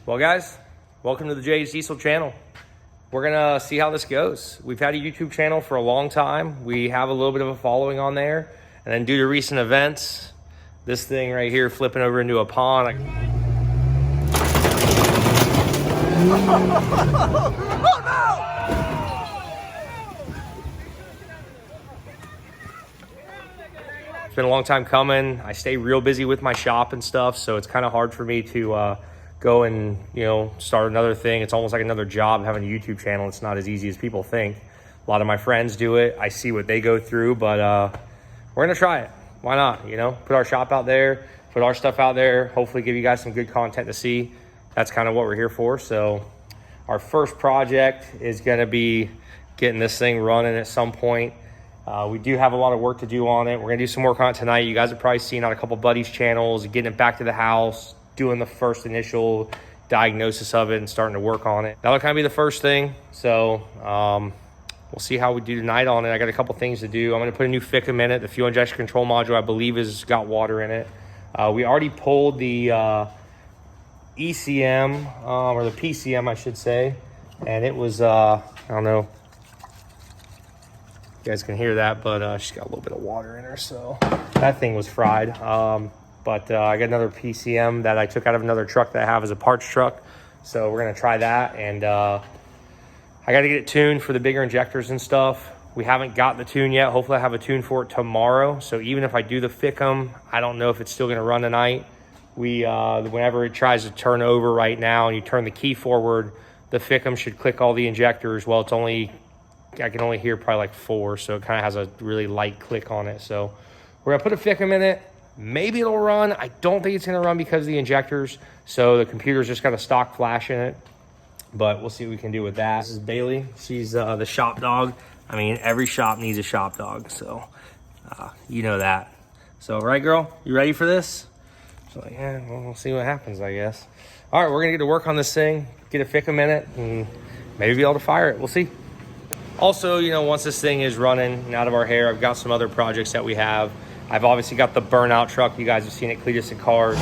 Well guys, welcome to the JH Diesel channel. We're gonna see how this goes. We've had a YouTube channel for a long time. We have a little bit of a following on there. And then due to recent events, this thing right here flipping over into a pond. Oh no! It's been a long time coming. I stay real busy with my shop and stuff, so it's kind of hard for me to go and start another thing. It's almost like another job having a YouTube channel. It's not as easy as people think. A lot of my friends do it. I see what they go through, but we're gonna try it. Why not? Put our shop out there, put our stuff out there, hopefully give you guys some good content to see. That's kind of what we're here for. So our first project is gonna be getting this thing running at some point. We do have a lot of work to do on it. We're gonna do some work on it tonight. You guys have probably seen on a couple buddies' channels, getting it back to the house, doing the first initial diagnosis of it and starting to work on it. That'll kind of be the first thing. So we'll see how we do tonight on it. I got a couple things to do. I'm gonna put a new FICM in it. The fuel injection control module, I believe, has got water in it. We already pulled the ECM, or the PCM, I should say. And it was, I don't know, you guys can hear that, but she's got a little bit of water in her. So that thing was fried. But I got another PCM that I took out of another truck that I have as a parts truck. So we're gonna try that. And I gotta get it tuned for the bigger injectors and stuff. We haven't got the tune yet. Hopefully I have a tune for it tomorrow. So even if I do the FICM, I don't know if it's still gonna run tonight. Whenever it tries to turn over right now and you turn the key forward, the FICM should click all the injectors. Well, I can only hear probably like 4. So it kind of has a really light click on it. So we're gonna put a FICM in it. Maybe it'll run. I don't think it's gonna run because of the injectors. So the computer's just got a stock flash in it, but we'll see what we can do with that. This is Bailey. She's the shop dog. I mean, every shop needs a shop dog. So you know that. So, right girl, you ready for this? So yeah, we'll see what happens, I guess. All right, we're gonna get to work on this thing, get a FICM in it, and maybe be able to fire it. We'll see. Also, once this thing is running out of our hair, I've got some other projects that we have. I've obviously got the burnout truck. You guys have seen it, Cletus and Cars.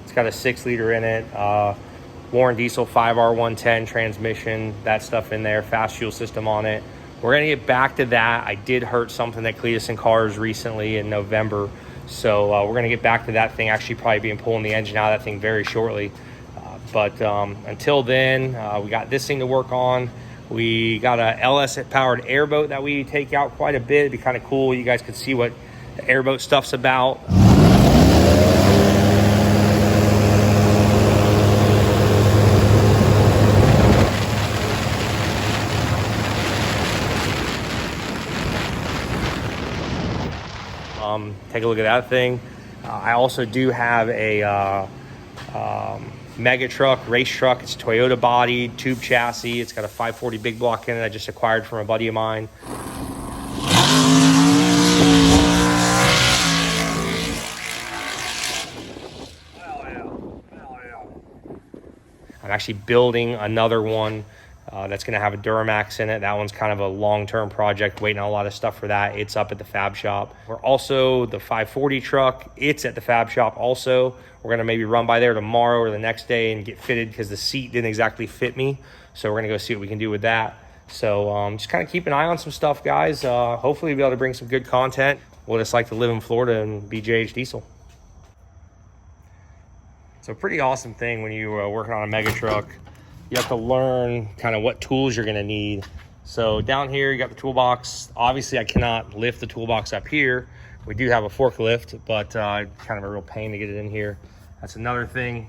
It's got a 6-liter in it. Warren Diesel 5R110 transmission, that stuff in there, fast fuel system on it. We're gonna get back to that. I did hurt something at Cletus and Cars recently in November. So we're gonna get back to that thing, actually probably being pulling the engine out of that thing very shortly. But until then, we got this thing to work on. We got a LS powered airboat that we take out quite a bit. It'd be kind of cool. You guys could see what the airboat stuff's about. Take a look at that thing. I also do have a mega truck, race truck. It's Toyota body, tube chassis. It's got a 540 big block in it I just acquired from a buddy of mine. I'm actually building another one that's going to have a Duramax in it. That one's kind of a long-term project, waiting on a lot of stuff for that. It's up at the fab shop. We're also the 540 truck. It's at the fab shop also. We're going to maybe run by there tomorrow or the next day and get fitted because the seat didn't exactly fit me. So we're going to go see what we can do with that. So just kind of keep an eye on some stuff, guys. Hopefully we'll be able to bring some good content. What it's like to live in Florida and be JH Diesel. It's a pretty awesome thing when you're working on a mega truck. You have to learn kind of what tools you're gonna need. So down here, you got the toolbox. Obviously, I cannot lift the toolbox up here. We do have a forklift, but kind of a real pain to get it in here. That's another thing.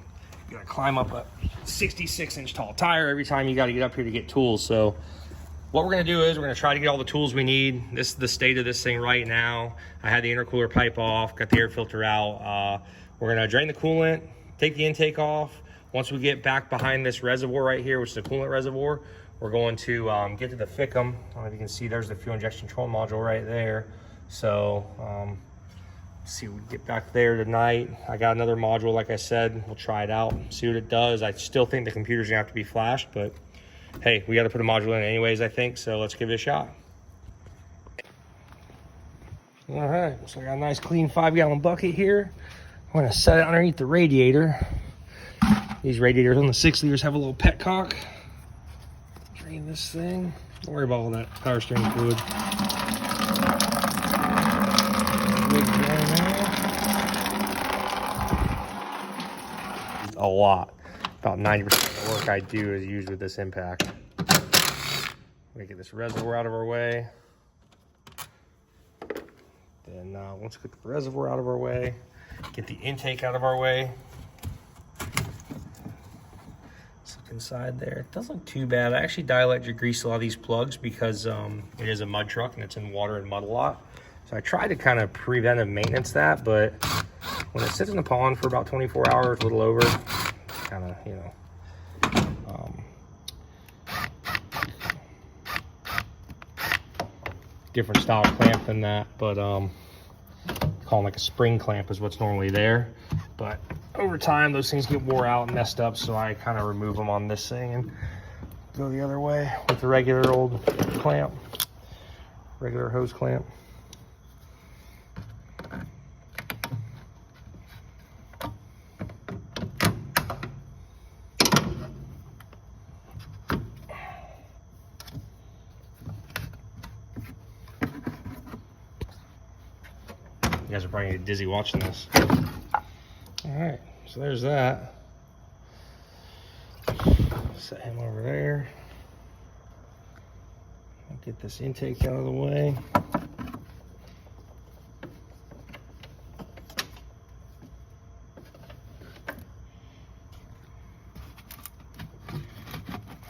You gotta climb up a 66-inch tall tire every time you gotta get up here to get tools. So what we're gonna do is we're gonna try to get all the tools we need. This is the state of this thing right now. I had the intercooler pipe off, got the air filter out. We're gonna drain the coolant, take the intake off. Once we get back behind this reservoir right here, which is the coolant reservoir, we're going to get to the FICM. I don't know if you can see, there's the fuel injection control module right there. So see if we get back there tonight. I got another module, like I said. We'll try it out, see what it does. I still think the computer's gonna have to be flashed, but hey, we got to put a module in anyways, I think. So let's give it a shot. All right, so I got a nice clean 5-gallon bucket here. I'm gonna set it underneath the radiator. These radiators on the 6 liters have a little petcock. Drain this thing. Don't worry about all that power steering fluid. A lot. About 90% of the work I do is used with this impact. Let me get this reservoir out of our way. Then once we get the reservoir out of our way, get the intake out of our way. Let's look inside there. It doesn't look too bad. I actually dielectric grease a lot of these plugs because it is a mud truck and it's in water and mud a lot. So I tried to kind of preventive maintenance that, but when it sits in the pond for about 24 hours, a little over, kind of, you know, different style clamp than that, but call them like a spring clamp is what's normally there. But over time, those things get wore out and messed up, so I kind of remove them on this thing and go the other way with the regular old clamp, regular hose clamp. You guys are probably gonna get dizzy watching this. All right, so there's that. Set him over there. I'll get this intake out of the way.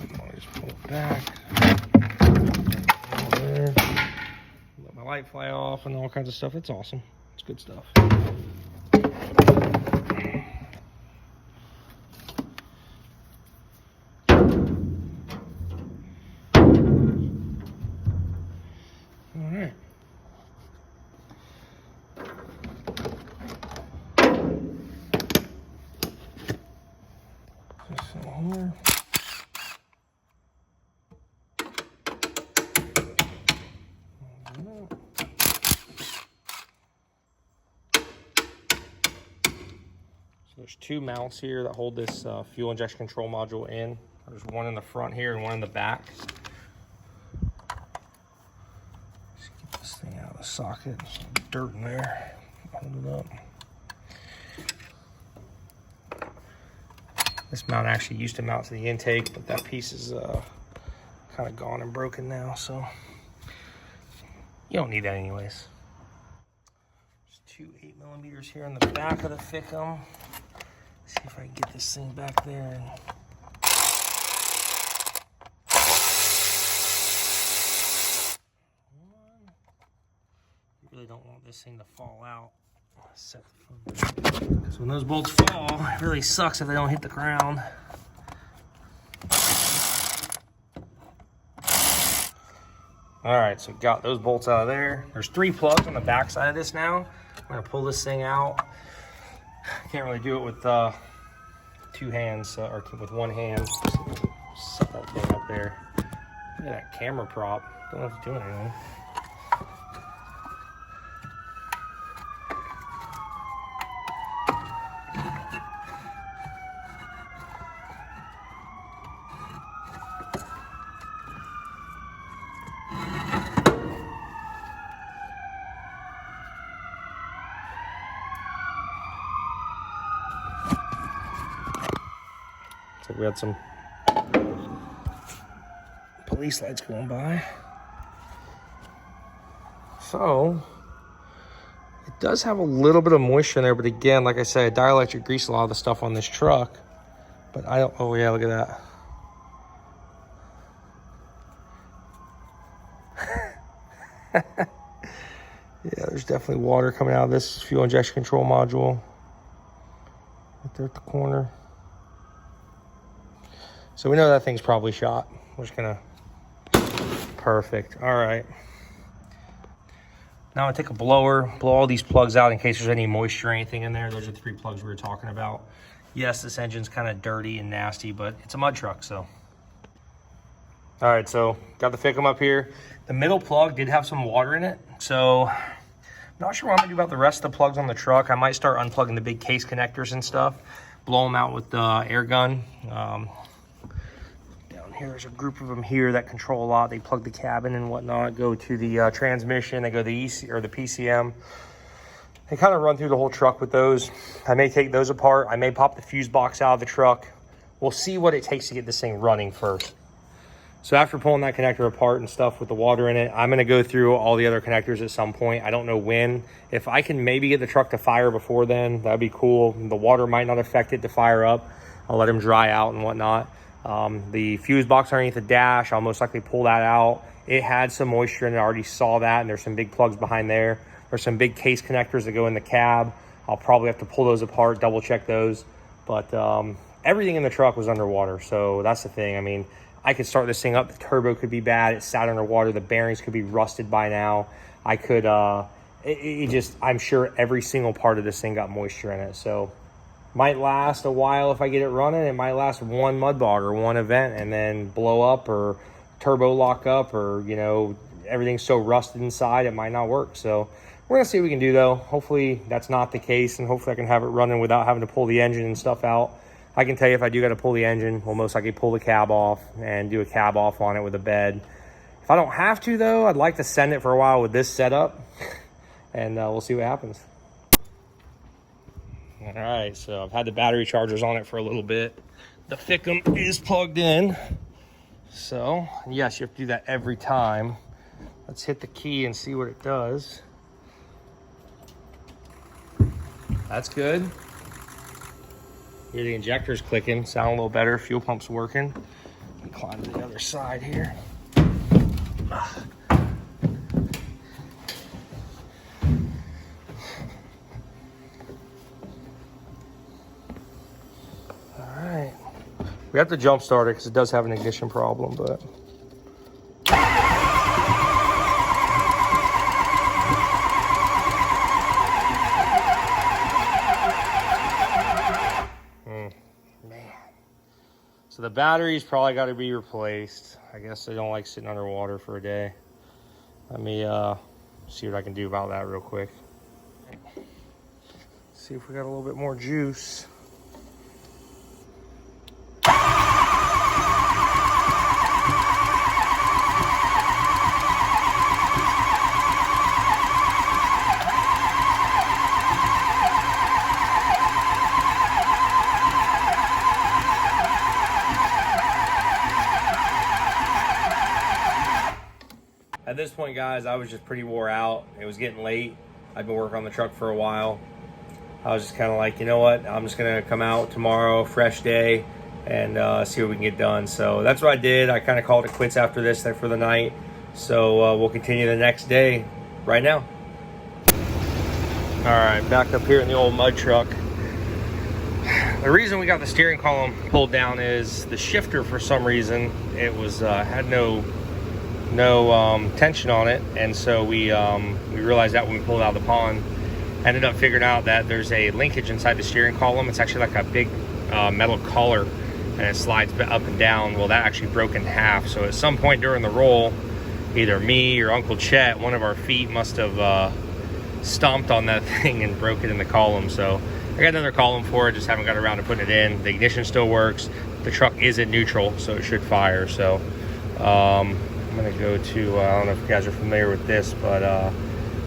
I'll just pull it back. There. Let my light fly off and all kinds of stuff. It's awesome. It's good stuff. All right. This in here. There's two mounts here that hold this fuel injection control module in. There's one in the front here and one in the back. Just get this thing out of the socket. There's some dirt in there. Hold it up. This mount actually used to mount to the intake, but that piece is kind of gone and broken now, so you don't need that anyways. There's two 8mm here in the back of the Fickum. See if I can get this thing back there. You really don't want this thing to fall out. Because when those bolts fall, it really sucks if they don't hit the ground. All right, so got those bolts out of there. There's 3 plugs on the back side of this now. I'm gonna pull this thing out. Can't really do it with 2 hands, or with one hand. Set that thing up there. Look at that camera prop. Don't know if it's doing anything. So we had some police lights going by. So it does have a little bit of moisture in there, but again, like I said, I dielectric grease a lot of the stuff on this truck. But I don't, oh yeah, look at that. Yeah, there's definitely water coming out of this fuel injection control module. Right there at the corner. So we know that thing's probably shot. We're just gonna, perfect, all right. Now I take a blower, blow all these plugs out in case there's any moisture or anything in there. Those are the 3 plugs we were talking about. Yes, this engine's kind of dirty and nasty, but it's a mud truck, so. All right, so got the Fickum up here. The middle plug did have some water in it, so I'm not sure what I'm gonna do about the rest of the plugs on the truck. I might start unplugging the big case connectors and stuff, blow them out with the air gun. Down here, there's a group of them here that control a lot. They plug the cabin and whatnot, go to the transmission, they go to the EC or the PCM. They kind of run through the whole truck with those. I may take those apart. I may pop the fuse box out of the truck. We'll see what it takes to get this thing running first. So after pulling that connector apart and stuff with the water in it, I'm gonna go through all the other connectors at some point. I don't know when. If I can maybe get the truck to fire before then, that'd be cool. The water might not affect it to fire up. I'll let them dry out and whatnot. The fuse box underneath the dash, I'll most likely pull that out. It had some moisture in it, I already saw that, and there's some big plugs behind there. There's some big case connectors that go in the cab. I'll probably have to pull those apart, double check those. But everything in the truck was underwater, so that's the thing. I mean, I could start this thing up, the turbo could be bad, it sat underwater, the bearings could be rusted by now. I could, I'm sure every single part of this thing got moisture in it. So might last a while if I get it running. It might last one mud bog or one event and then blow up or turbo lock up, or, you know, everything's so rusted inside, it might not work. So we're gonna see what we can do though. Hopefully that's not the case, and hopefully I can have it running without having to pull the engine and stuff out. I can tell you if I do got to pull the engine, we'll most likely pull the cab off and do a cab off on it with a bed. If I don't have to though, I'd like to send it for a while with this setup and we'll see what happens. All right, so I've had the battery chargers on it for a little bit. The Fickum is plugged in. So yes, you have to do that every time. Let's hit the key and see what it does. That's good. Here the injector's clicking, sound a little better, fuel pump's working. Let me climb to the other side here. All right. We have to jump start it because it does have an ignition problem, but. So the battery's probably got to be replaced. I guess I don't like sitting underwater for a day. Let me see what I can do about that real quick. See if we got a little bit more juice. At this point, guys, I was just pretty wore out. It was getting late. I've been working on the truck for a while. I was just kind of like, you know what? I'm just going to come out tomorrow, fresh day, and see what we can get done. So that's what I did. I kind of called it quits after this for the night. So we'll continue the next day right now. All right, back up here in the old mud truck. The reason we got the steering column pulled down is the shifter, for some reason, it was had no tension on it, and so we realized that when we pulled out of the pond. Ended up figuring out that there's a linkage inside the steering column. It's actually like a big metal collar, and it slides up and down. Well, that actually broke in half. So at some point during the roll, either me or Uncle Chet, one of our feet must have stomped on that thing and broke it in the column. So I got another column for it, just haven't got around to putting it in. The ignition still works. The truck is in neutral, so it should fire. So I'm gonna go to, I don't know if you guys are familiar with this, but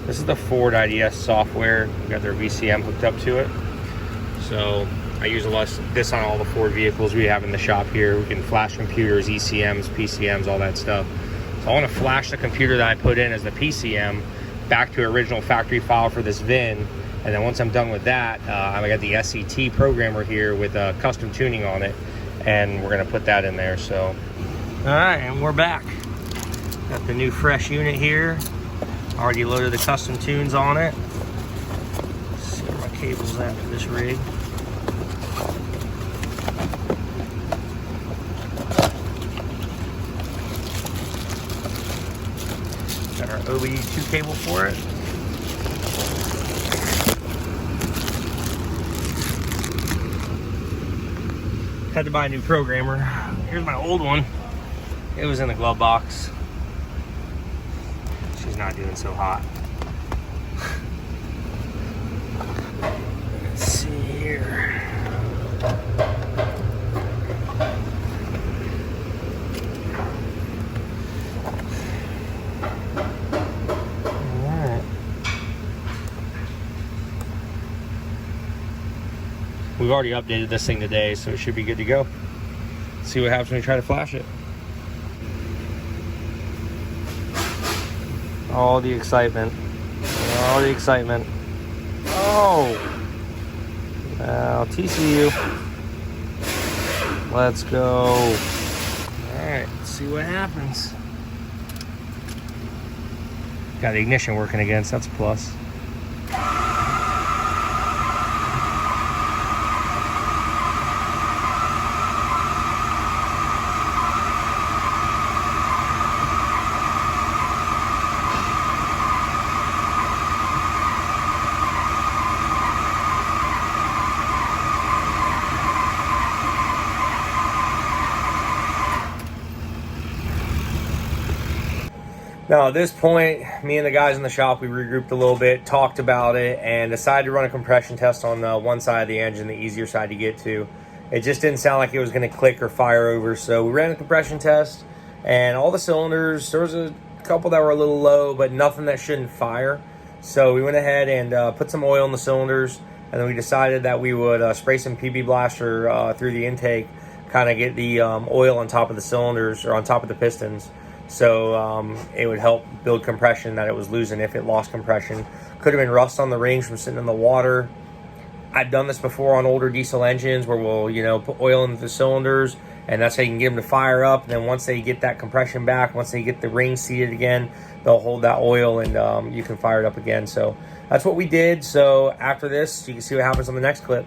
this is the Ford IDS software. We got their VCM hooked up to it. So I use a lot of this on all the Ford vehicles we have in the shop here. We can flash computers, ECMs, PCMs, all that stuff. So I want to flash the computer that I put in as the PCM back to original factory file for this VIN. And then once I'm done with that, I got the SET programmer here with custom tuning on it. And we're going to put that in there. So, all right, and we're back. Got the new fresh unit here. Already loaded the custom tunes on it. Let's see where my cable's at for this rig. Got our OBD2 cable for it. Had to buy a new programmer. Here's my old one. It was in the glove box. She's not doing so hot. Let's see here. Alright. We've already updated this thing today, so it should be good to go. See what happens when we try to flash it. All the excitement. All the excitement. Oh! Now, TCU. Let's go. Alright, let's see what happens. Got the ignition working again, so that's a plus. Now, at this point, me and the guys in the shop, we regrouped a little bit, talked about it, and decided to run a compression test on one side of the engine, the easier side to get to. It just didn't sound like it was going to click or fire over, so we ran a compression test, and all the cylinders, there was a couple that were a little low, but nothing that shouldn't fire. So we went ahead and put some oil in the cylinders, and then we decided that we would spray some PB Blaster through the intake, kind of get the oil on top of the cylinders, or on top of the pistons. So it would help build compression that it was losing if it lost compression. Could have been rust on the rings from sitting in the water. I've done this before on older diesel engines where we'll, put oil into the cylinders, and that's how you can get them to fire up. And then once they get that compression back, once they get the rings seated again, they'll hold that oil and you can fire it up again. So that's what we did. So after this, you can see what happens on the next clip.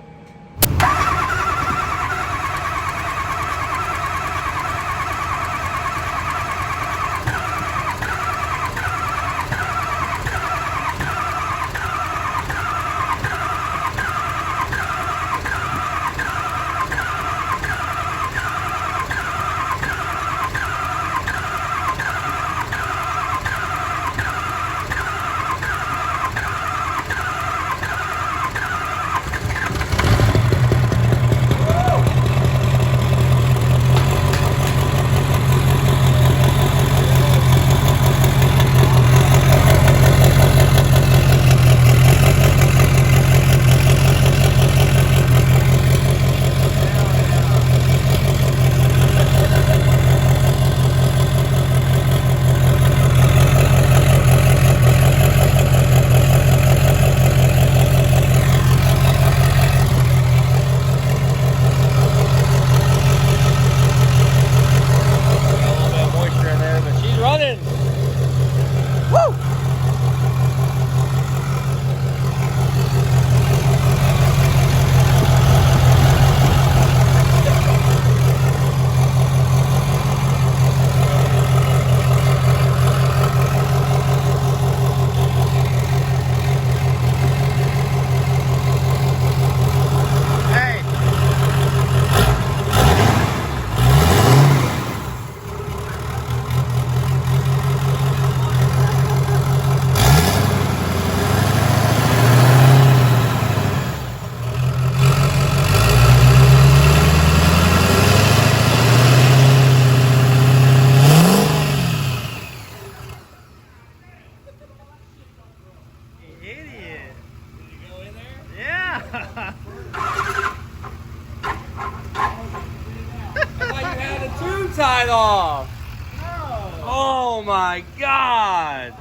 Tied off. No. Oh my God.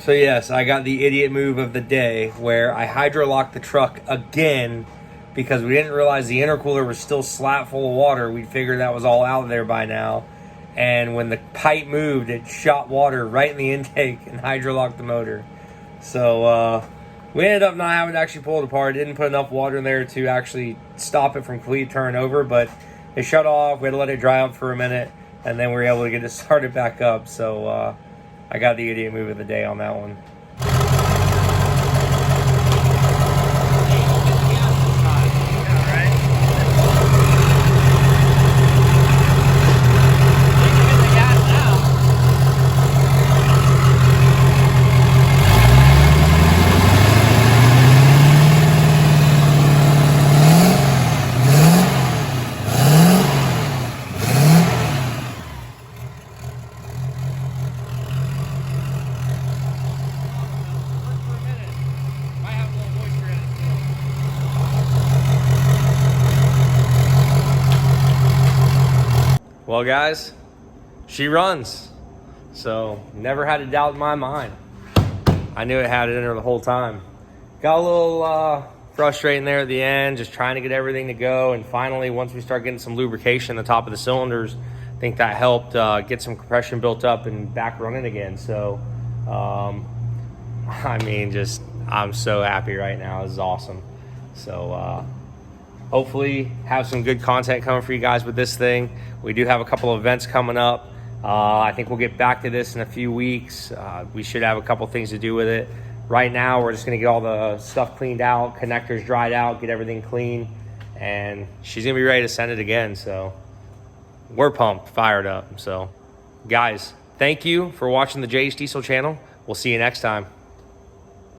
So yes, I got the idiot move of the day where I hydro-locked the truck again because we didn't realize the intercooler was still slap full of water. We figured that was all out there by now. And when the pipe moved, it shot water right in the intake and hydro-locked the motor. So we ended up not having to actually pull it apart. It didn't put enough water in there to actually stop it from complete turning over, but it shut off. We had to let it dry up for a minute, and then we were able to get it started back up. So I got the idiot move of the day on that one. Well, guys, she runs. So never had a doubt in my mind. I knew it had it in her the whole time. Got a little frustrating there at the end, just trying to get everything to go. And finally, once we start getting some lubrication on the top of the cylinders, I think that helped get some compression built up and back running again. So, I mean, I'm so happy right now. This is awesome. So, hopefully have some good content coming for you guys with this thing. We do have a couple of events coming up. I think we'll get back to this in a few weeks. We should have a couple things to do with it. Right now, we're just going to get all the stuff cleaned out, connectors dried out, get everything clean, and she's going to be ready to send it again. So we're pumped, fired up. So guys, thank you for watching the JH Diesel channel. We'll see you next time.